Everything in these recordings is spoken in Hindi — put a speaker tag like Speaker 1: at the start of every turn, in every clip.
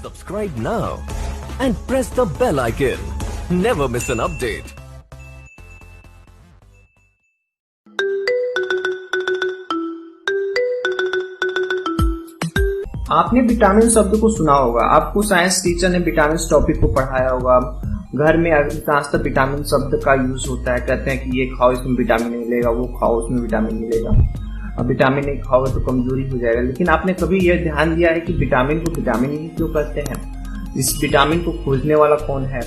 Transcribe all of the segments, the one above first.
Speaker 1: Subscribe now and press the bell icon. Never miss an update.
Speaker 2: आपने विटामिन शब्द को सुना होगा, आपको साइंस टीचर ने विटामिन टॉपिक को पढ़ाया होगा। घर में अधिकांशतः विटामिन शब्द का यूज होता है। कहते हैं कि ये खाओ इसमें विटामिन मिलेगा, वो खाओ उसमें विटामिन मिलेगा। अब विटामिन नहीं खाओगे तो कमजोरी हो जाएगा। लेकिन आपने कभी यह ध्यान दिया है कि विटामिन को विटामिन ही क्यों कहते हैं? इस विटामिन को खोजने वाला कौन है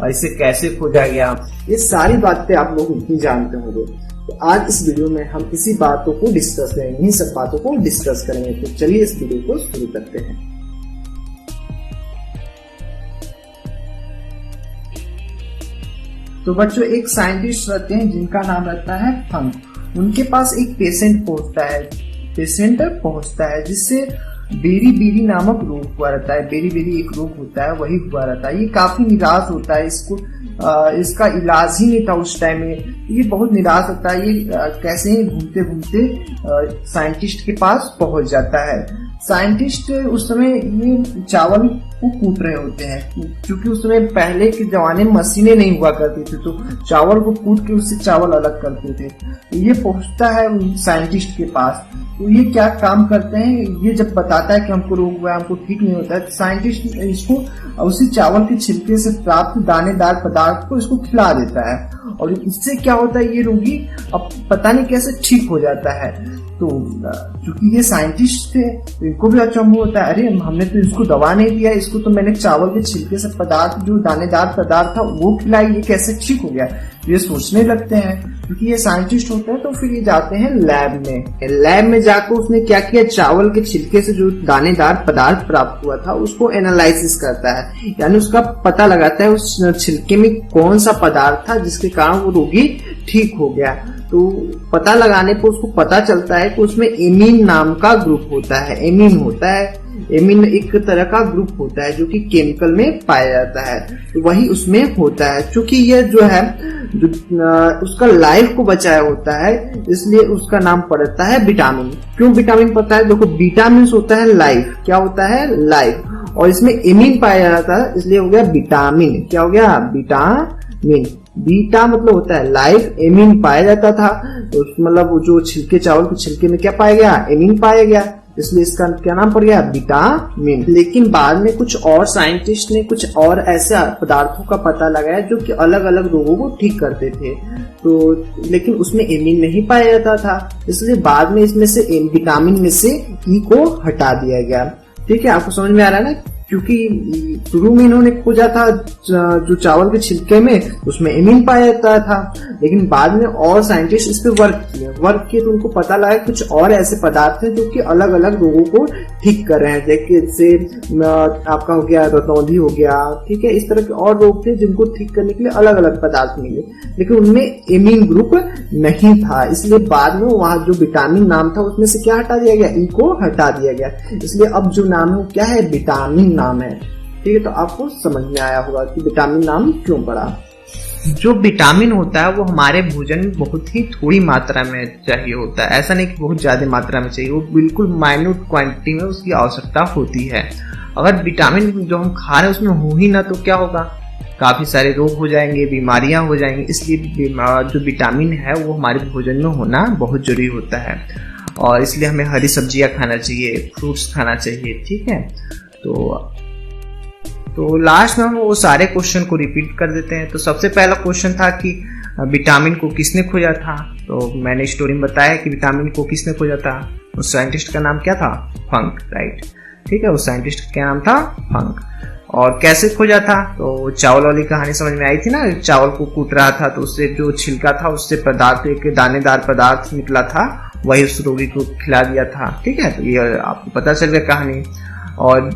Speaker 2: और इसे कैसे खोजा गया? ये सारी बातें आप लोग नहीं जानते होंगे। तो आज इस वीडियो में हम इसी बातों को डिस्कस करेंगे, इन्हीं सब बातों को डिस्कस करेंगे। तो चलिए इस वीडियो को शुरू करते हैं। तो बच्चों, एक साइंटिस्ट रहते हैं जिनका नाम रहता है फंक। उनके पास एक पेशेंट पहुंचता है जिससे बेरी बेरी नामक रोग हुआ रहता है। बेरी बेरी एक रोग होता है, वही हुआ रहता है। ये काफी निराश होता है, इसका इलाज ही नहीं था उस टाइम में। ये बहुत निराश होता है। ये कैसे ही घूमते घूमते साइंटिस्ट के पास पहुंच जाता है। साइंटिस्ट उस समय ये चावल को कूट रहे होते हैं, क्योंकि उस समय पहले के जमाने में मशीनें नहीं हुआ करती थी, तो चावल को कूट के उससे चावल अलग करते थे। ये पहुंचता है साइंटिस्ट के पास। तो ये क्या काम करते हैं, ये जब बताता है कि हमको रोग हुआ है, हमको ठीक नहीं होता है, तो साइंटिस्ट इसको उसी चावल के छिलके से प्राप्त दानेदार पदार्थ को इसको खिला देता है। और इससे क्या होता है, ये रोगी अब पता नहीं कैसे ठीक हो जाता है। तो क्योंकि ये साइंटिस्ट थे तो इनको भी अचंभव होता है, अरे हमने तो इसको दवा नहीं दिया, इसको तो मैंने चावल के छिलके से पदार्थ, जो दानेदार पदार्थ था वो खिलाई, ये कैसे ठीक हो गया? ये सोचने लगते हैं। क्योंकि ये साइंटिस्ट होते हैं तो फिर ये जाते हैं लैब में। लैब में जाकर उसने क्या किया, चावल के छिलके से जो दानेदार पदार्थ प्राप्त हुआ था उसको एनालिसिस करता है, यानी उसका पता लगाता है उस छिलके में कौन सा पदार्थ था जिसके कारण वो रोगी ठीक हो गया। तो पता लगाने पर उसको पता चलता है कि उसमें एमीन नाम का ग्रुप होता है। एमीन एक तरह का ग्रुप होता है जो कि केमिकल में पाया जाता है, तो वही उसमें होता है। क्योंकि ये जो है उसका लाइफ को बचाया होता है, इसलिए उसका नाम पड़ता है विटामिन। क्यों विटामिन पड़ता है? देखो, विटामिन होता है लाइफ। क्या होता है? लाइफ। और इसमें एमीन पाया जाता है, इसलिए हो गया विटामिन। क्या हो गया? विटामिन। बीटा मतलब होता है लाइफ, एमीन पाया जाता था, तो मतलब जो छिलके, चावल के छिलके में क्या पाया गया? एमीन पाया गया, इसलिए इसका क्या नाम पड़ गया? विटामिन। लेकिन बाद में कुछ और साइंटिस्ट ने कुछ और ऐसे पदार्थों का पता लगाया जो कि अलग अलग रोगों को ठीक करते थे, तो लेकिन उसमें एमीन नहीं पाया जाता था, इसलिए बाद में इसमें से विटामिन में से ई को हटा दिया गया। ठीक है, आपको समझ में आ रहा है ना? क्योंकि शुरू में इन्होंने खोजा था जो चावल के छिलके में, उसमें एमीन पाया जाता था, लेकिन बाद में और साइंटिस्ट इस पे वर्क किए तो उनको पता लगा कुछ और ऐसे पदार्थ हैं जो कि अलग अलग रोगों को ठीक कर रहे हैं। जैसे आपका हो गया रतौंधी हो गया, ठीक है, इस तरह के और रोग थे जिनको ठीक करने के लिए अलग अलग पदार्थ मिले, लेकिन उनमें एमीन ग्रुप नहीं था। इसलिए बाद में वहाँ जो विटामिन नाम था उसमें से क्या हटा दिया गया? ई को हटा दिया गया। इसलिए अब जो नाम है क्या है? विटामिन नाम है। ठीक है, तो आपको समझ में आया होगा कि विटामिन नाम क्यों पड़ा। जो विटामिन होता है वो हमारे भोजन में बहुत ही थोड़ी मात्रा में चाहिए होता है। ऐसा नहीं कि बहुत ज्यादा मात्रा में चाहिए, वो बिल्कुल माइन्यूट क्वांटिटी में उसकी आवश्यकता होती है। अगर विटामिन जो हम खा रहे हैं उसमें हो ही ना तो क्या होगा? काफी सारे रोग हो जाएंगे, बीमारियां हो जाएंगी। इसलिए जो विटामिन है वो हमारे भोजन में होना बहुत जरूरी होता है, और इसलिए हमें हरी सब्जियां खाना चाहिए, फ्रूट्स खाना चाहिए। ठीक है, तो लास्ट में हम वो सारे क्वेश्चन को रिपीट कर देते हैं। तो सबसे पहला क्वेश्चन था कि विटामिन को किसने खोजा था? तो मैंने स्टोरी में बताया कि विटामिन को किसने खोजा था। उस साइंटिस्ट का नाम क्या था? फंक, राइट। ठीक है, उस साइंटिस्ट का क्या नाम था? फंक। और कैसे खोजा था? तो चावल वाली कहानी समझ में आई थी ना, चावल को कूट रहा था तो उससे जो छिलका था उससे पदार्थ, एक दानेदार पदार्थ निकला था, वही उस रोगी को खिला दिया था। ठीक है, तो ये आपको पता चल गया कहानी। और